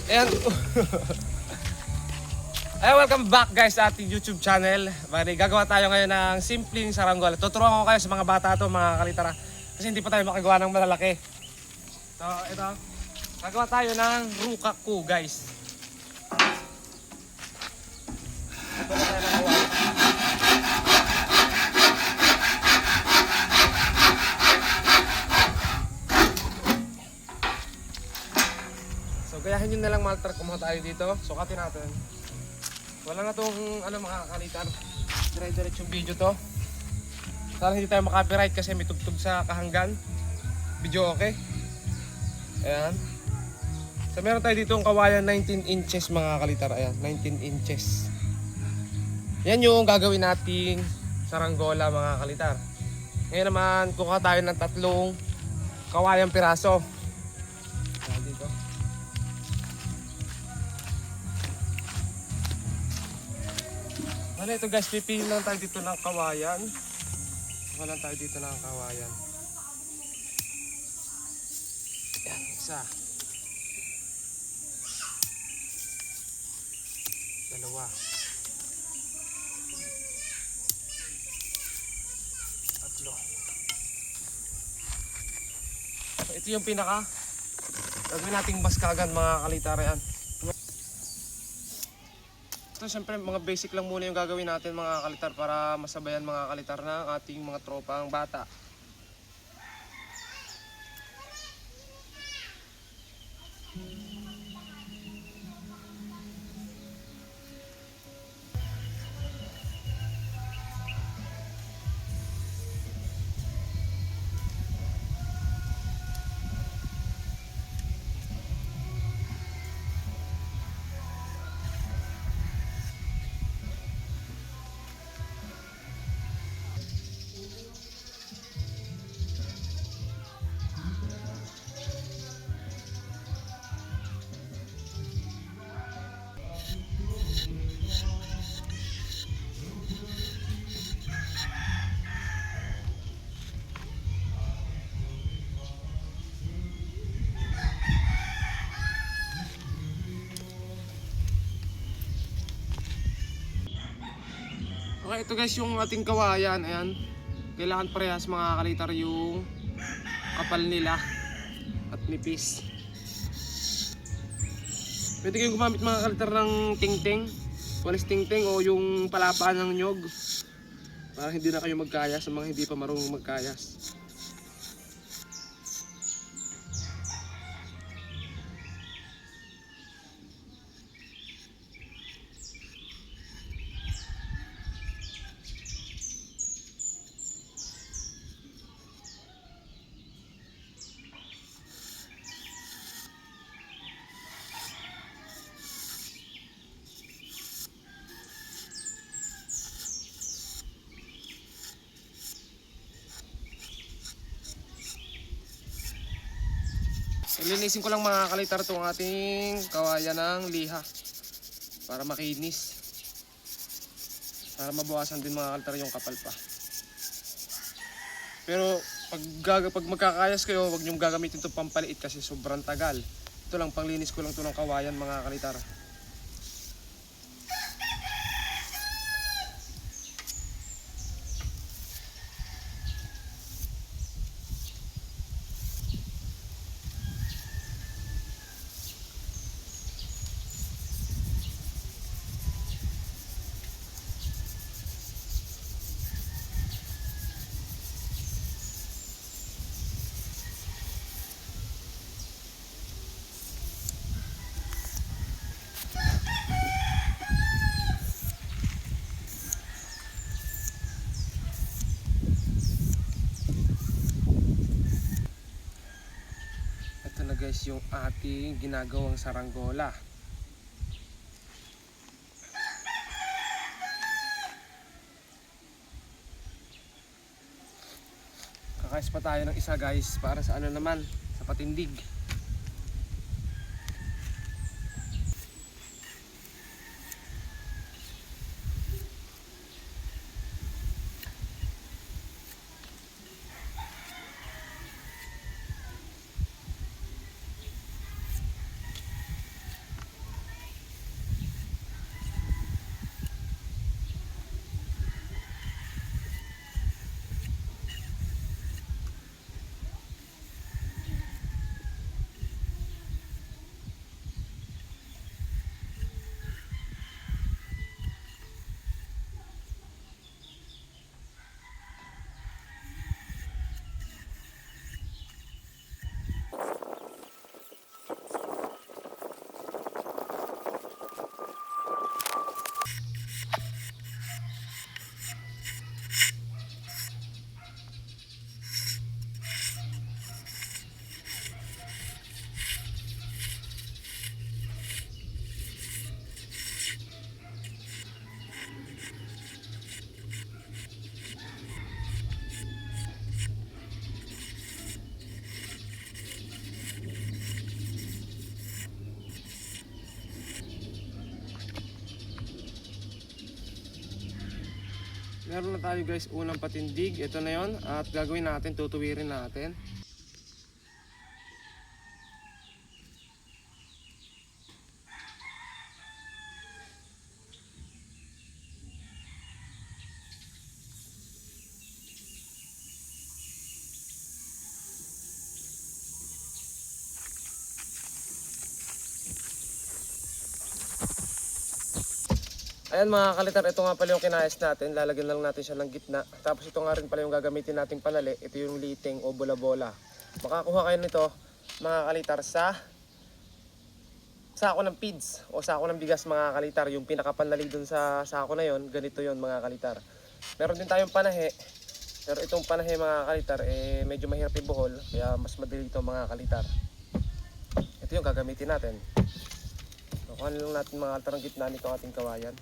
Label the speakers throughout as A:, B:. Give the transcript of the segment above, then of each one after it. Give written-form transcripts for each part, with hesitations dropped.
A: Ayan. Ay, welcome back guys sa ating YouTube channel. Bali, gagawa tayo ngayon ng simpleng saranggola. Tuturuan ko kayo sa mga bata to, mga kalitara. Kasi hindi pa tayo makagawa ng malalaki. So, ito. Gagawa tayo ng rukaku guys. Ito na tayo nagawa. So, gayahin nyo na lang malter. Kumuha tayo dito. Sukatin natin. Wala na itong mga kalitan. Dire-diretso yung video to. Sana hindi tayo makapiright kasi may tugtog sa kahanggan. Video okay. Ayan. So meron tayo dito ang kawayan 19 inches mga kalitar. Ayan, 19 inches. Yan yung gagawin nating saranggola mga kalitar. Ngayon naman kukuha tayo ng 3 kawayang piraso. Ayan dito. Ano ito guys, pipili lang tayo dito ng kawayan. Wala tayo dito ng kawayan. Yan, isa. 2. 3. So, ito yung pinaka gagawin nating baskagan mga kalitara yan. So, siyempre mga basic lang muna yung gagawin natin mga kalitar para masabayan mga kalitar ng ating mga tropang bata. Okay, ito guys yung ating kawayan. Ayan. Kailangan parehas mga kalitar yung kapal nila at nipis. Pwede kayong gumamit mga kalitar ng tingting, walis tingting o yung palapaan ng nyog para hindi na kayo magkayas sa mga hindi pa marunong magkayas. Linisin ko lang mga kalitar itong ating kawayan ng liha para makinis, para mabawasan din mga kalitar yung kapal pa. Pero pag magkakayas kayo, huwag nyong gagamitin ito pampaliit kasi sobrang tagal. Ito lang, panglinis ko lang ito ng kawayan mga kalitar. Guys, yung ating ginagawang saranggola. Kakayas pa tayo ng isa guys para sa ano naman, sa patindig. Meron na tayo guys unang patindig. Ito na yon at gagawin natin, tutuwirin natin. Ayan mga kalitar, ito nga pala yung kinayas natin. Lalagyan lang natin siya ng gitna. Tapos ito nga rin pala yung gagamitin nating panali. Ito yung liting o bola-bola. Makakuha kayo nito mga kalitar sa sako ng feeds o sako ng bigas mga kalitar. Yung pinakapanali dun sa sako na yon, ganito yon mga kalitar. Meron din tayong panahe. Pero itong panahe mga kalitar medyo mahirap ibuhol. Kaya mas madali ito mga kalitar. Ito yung gagamitin natin. Kuha lang natin mga kalitar ng gitna nito ating kawayan.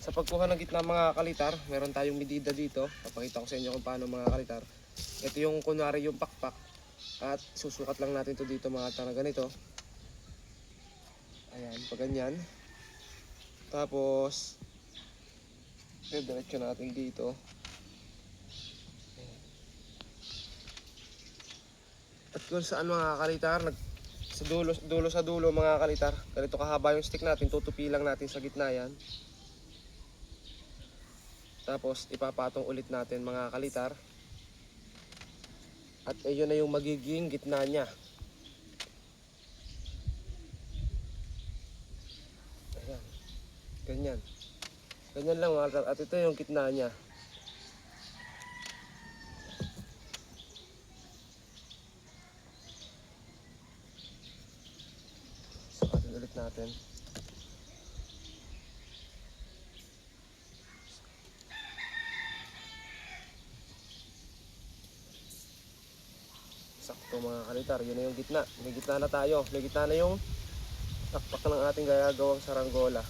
A: Sa pagkuha ng gitna mga kalitar, meron tayong medida dito. Papakita ko sa inyo kung paano mga kalitar. Ito yung kunwari yung pakpak. At susukat lang natin to dito mga kalitar na ganito. Ayan, pag ganyan. Tapos, diretso natin dito. At kung saan mga kalitar, sa dulo mga kalitar. Ganito kahaba yung stick natin, tutupi lang natin sa gitna yan. Tapos ipapatong ulit natin mga kalitar. At ayun na yung magiging gitna niya. Ayan. Ganyan. Ganyan lang mga kalitar. At ito yung gitna niya. Sukatin ulit natin. Sakto mga kalitar, yun na yung gitna. May gitna na tayo. May gitna na yung takpak ng ating gagawang saranggola.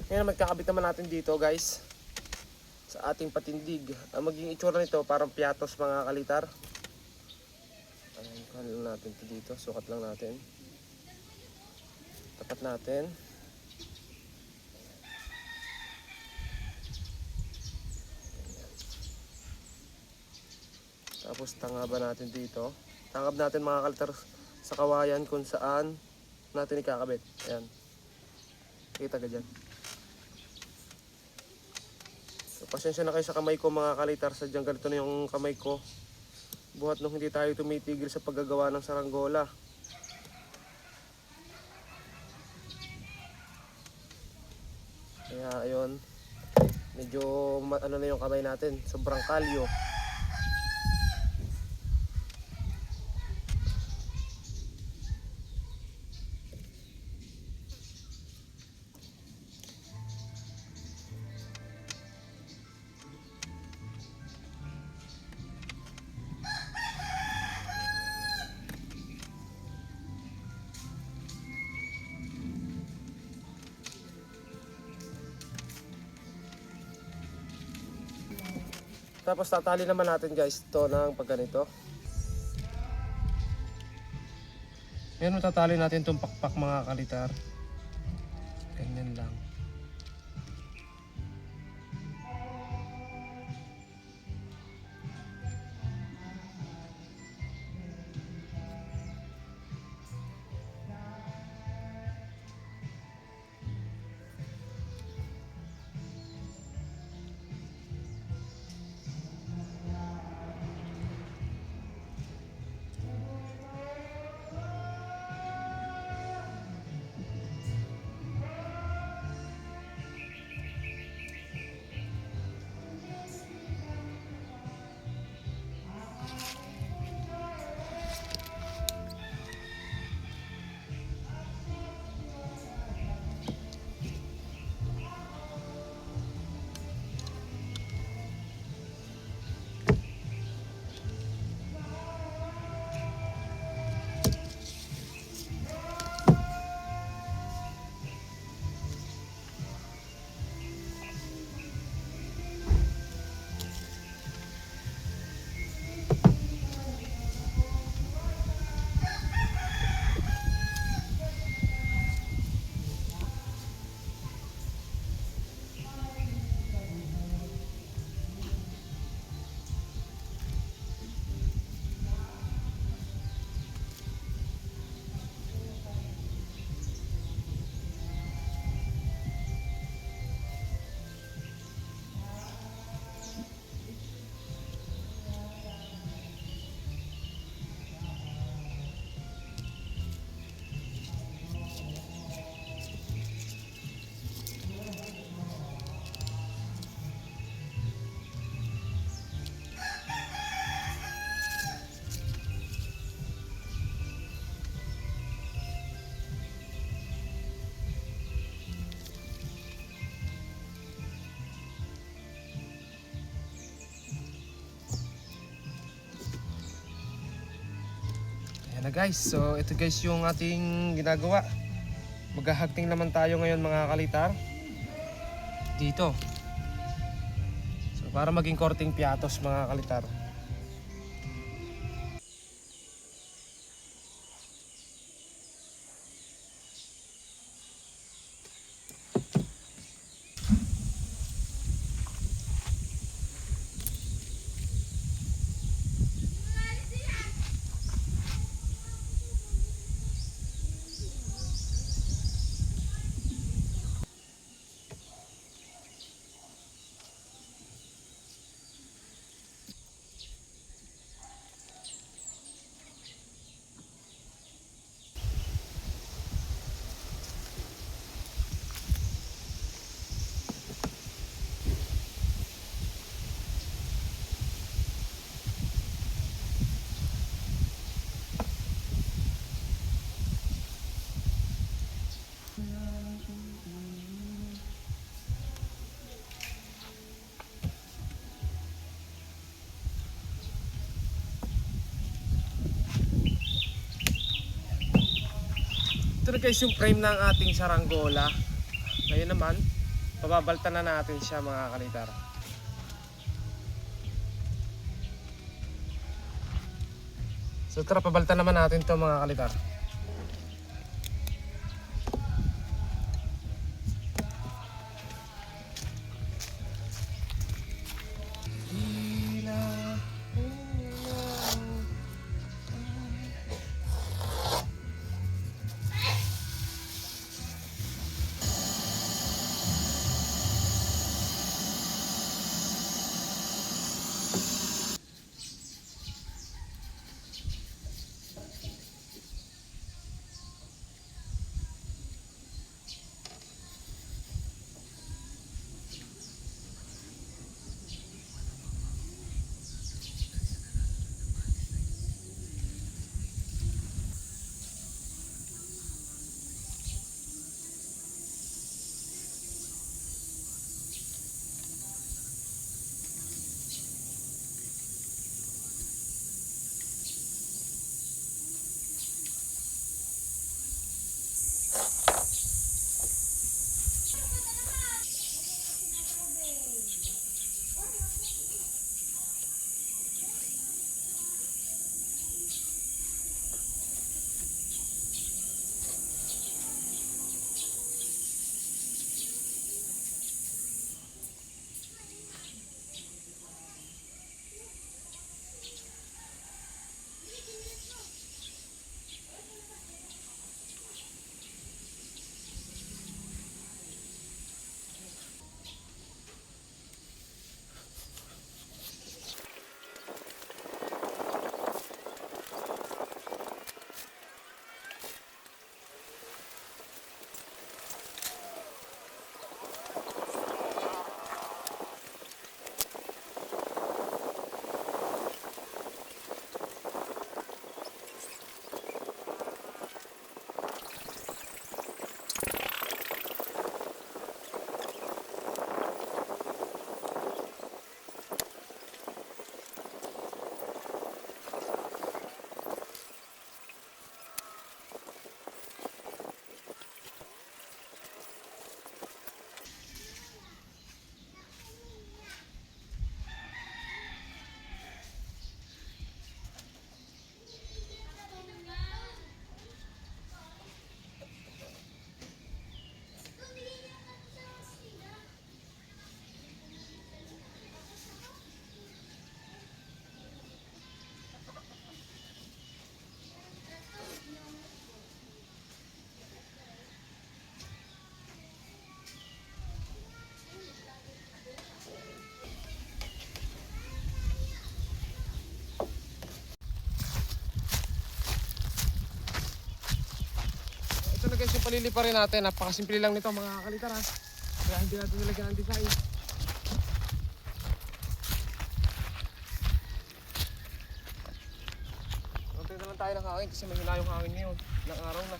A: Ngayon magkakabit naman natin dito guys sa ating patindig. Ang magiging itsura nito parang piatos mga kalitar. Ayan, kuha lang natin ito dito. Sukat lang natin. Tapat natin. Tapos tangaba natin dito. Tangab natin mga kalitar sa kawayan kung saan natin ikakabit. Ayan. Kita ka dyan. So, pasensya na kayo sa kamay ko mga kalitar. Sadyang ganito na yung kamay ko. Buhat nung hindi tayo tumitigil sa paggagawa ng saranggola. Kaya ayun. Medyo ano na yung kamay natin. Sobrang kalyo. Tapos tatali naman natin guys ito ng pagganito. Ngayon matatali natin itong pakpak mga kalitar. Ganyan lang. na guys, so ito guys yung ating ginagawa. Maghahagting naman tayo ngayon mga kalitar dito. So para maging korting piatos mga kalitar. Ito na guys yung frame ng ating saranggola. Ngayon naman, pababaltan na natin siya mga kalitar. So tara, pabaltan naman natin to mga kalitar. Ito na guys yung palilipa rin natin. Napakasimple lang nito mga kalitar ha. Kaya hindi natin nilagyan ng design. Konti na lang tayo ng hangin kasi mahina yung hangin ngayon. Ilang araw na.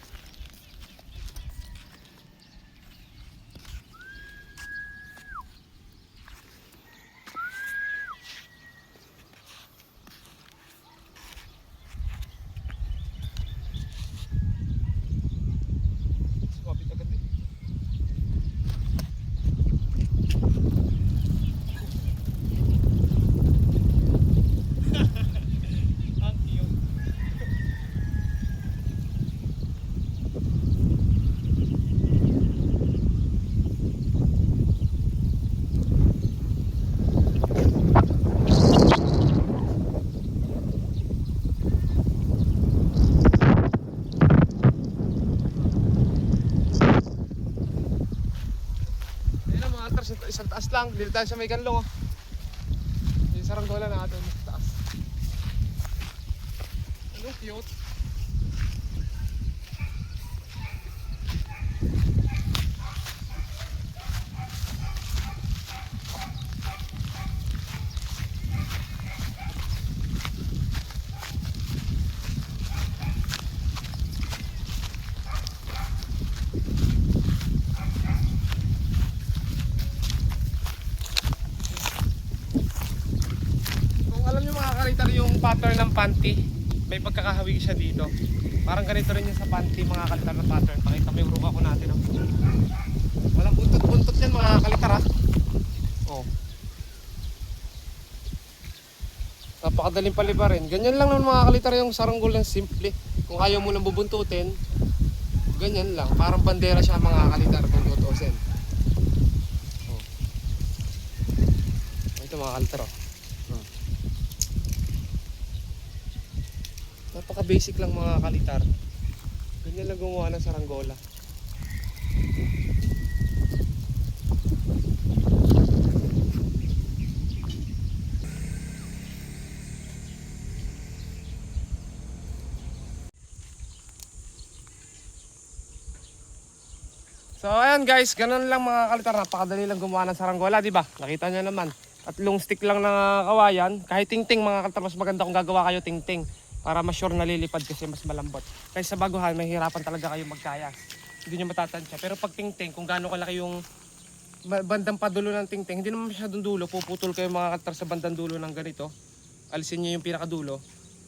A: lang, dito tayo sa may kanlong oh. Yung saranggola natin, taas. Anong cute? Yung pattern ng panty, may pagkakahawig siya dito. Parang ganito rin yung sa panty mga kalitar na pattern. Pakita mo yung ruka ko natin oh. Walang buntot-buntot yan mga kalitar ha. Oh. Napakadaling palibarin. Ganyan lang naman mga kalitar yung saranggol ng simple. Kung ayaw mo lang bubuntutin, ganyan lang. Parang bandera siya mga kalitar kung tutusin. Oh. Ito mga kalitar oh. Napaka basic lang mga kalitar. Ganyan lang gumawa ng saranggola. So ayan guys, ganun lang mga kalitar. Napakadali lang gumawa ng saranggola, di ba? Nakita nyo naman. Tatlong stick lang na kawayan. Kahit ting-ting mga kalitar, mas maganda kung gagawa kayo ting-ting. Para mas sure nalilipad kasi mas malambot. Kasi sa baguhan, mahihirapan talaga kayo magkaya. Hindi nyo matatansya. Pero pag ting-ting, kung gaano kalaki yung bandang padulo ng ting-ting, hindi naman masyadong dulo. Puputol kayo mga kaltar sa bandang dulo ng ganito. Alisin nyo yung pinakadulo.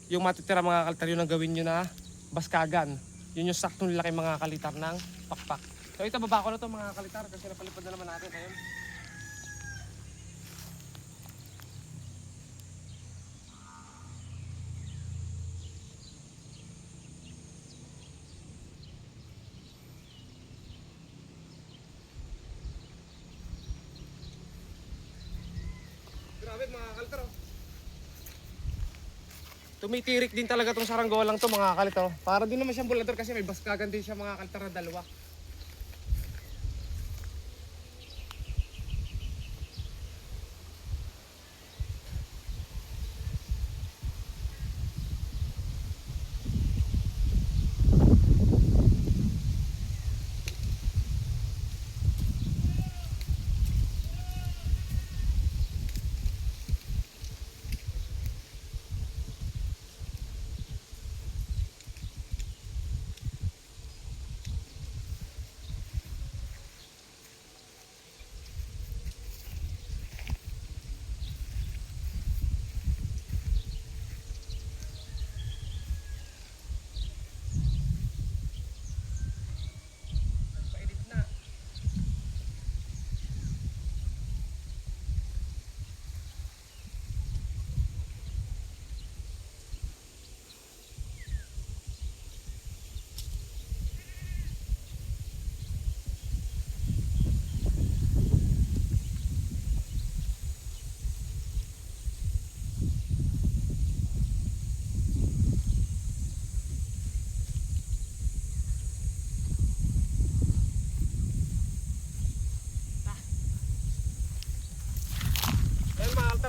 A: Yung matitira mga kaltar, yun ang gawin nyo na baskagan. Yun yung saktong laki mga kalitar ng pakpak. So ito, baba ko na to mga kalitar kasi napalipad na naman natin. Ayun. Grabe mga kalitar oh. Tumitirik din talaga tong saranggolang to mga kalitar. Para din naman siyang bulador kasi may baskagan din siya mga kalitar na dalawa.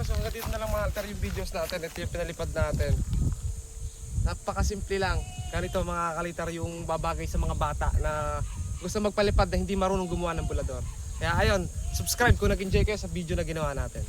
A: So hanggang dito na lang mga altar yung videos natin. Ito yung pinalipad natin. Napakasimple lang. Ganito mga kalitar yung babagay sa mga bata na gusto magpalipad na hindi marunong gumawa ng bulador. Kaya ayun, subscribe kung nag-enjoy kayo sa video na ginawa natin.